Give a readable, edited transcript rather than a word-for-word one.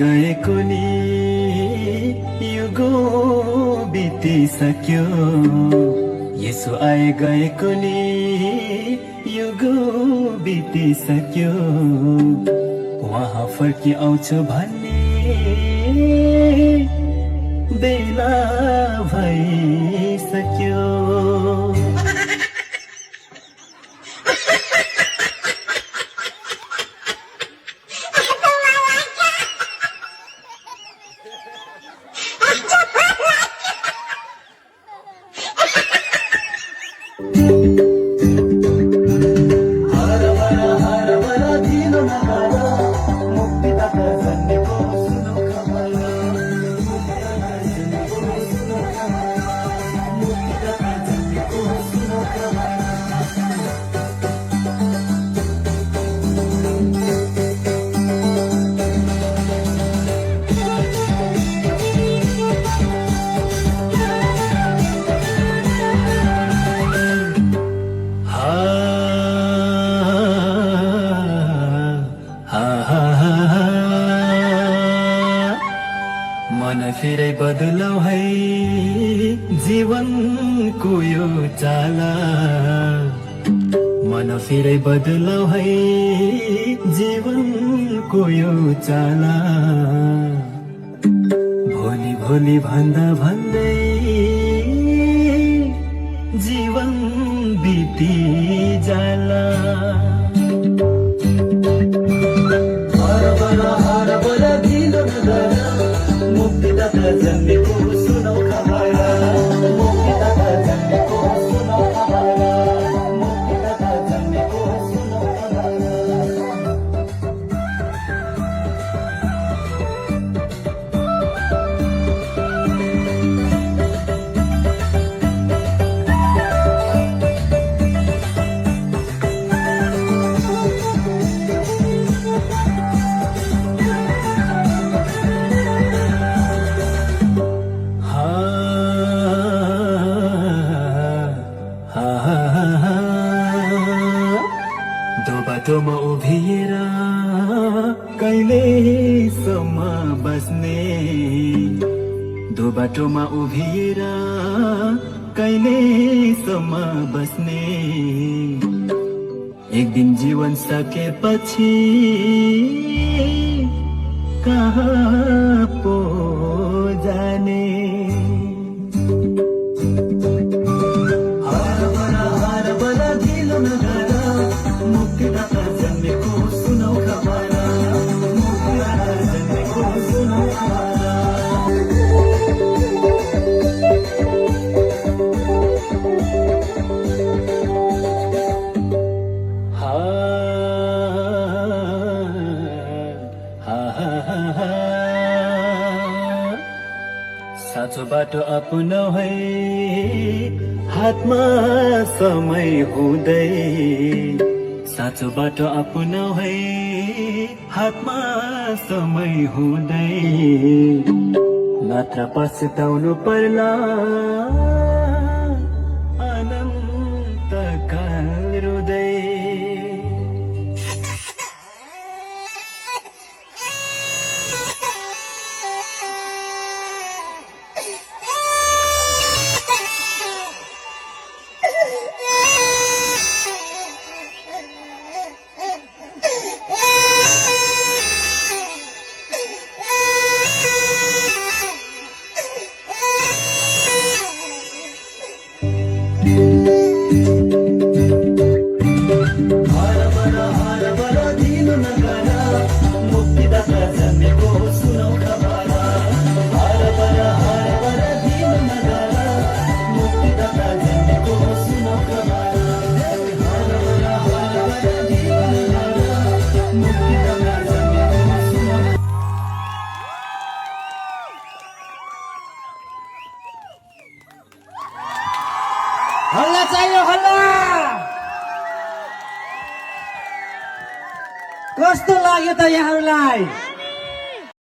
गएको नि युगो बितिसक्यो, यसो आए गएको नि युगो बितिसक्यो। वहाँ फर्की आउँछु भन्ने बेला भइसक्यो। मन फेरै बदलौ है जीवनको यो चाला, मन फेरै बदलौ है जीवनको यो चाला। भोलि भोलि भन्दा भन्दै जीवन बिति जाला। मुक्तिदाता जन्मेको सुनौ खबर, मुक्तिदाता जन्मेको सुनौ खबर, मुक्तिदाता जन्मेको सुनौ खबर। दो बाटोमा उभिएर कहिलेसम्म बस्ने, दो बाटोमा उभिएर कहिलेसम्म बस्ने। एक दिन जीवन सकेपछि कहाँ पो जाने। मुक्तिदाता जन्मेको सुनौ खबर, मुक्तिदाता जन्मेको सुनौ खबर। साँचो बाटो अपनाऊ है हातमा समय हुँदै, साँचो बाटो अपनाऊ है हातमा समय हुँदै। नत्र पछुताउनु पर्ला अनन्तकाल रुँदै। मुक्तिदाता जन्मेको सुनौ खबर, मुक्तिदाता जन्मेको सुनौ खबर, मुक्तिदाता जन्मेको सुनौ। हल्ला चाहियो, हल्ला। कस्तो लाग्यो त यहाँहरूलाई?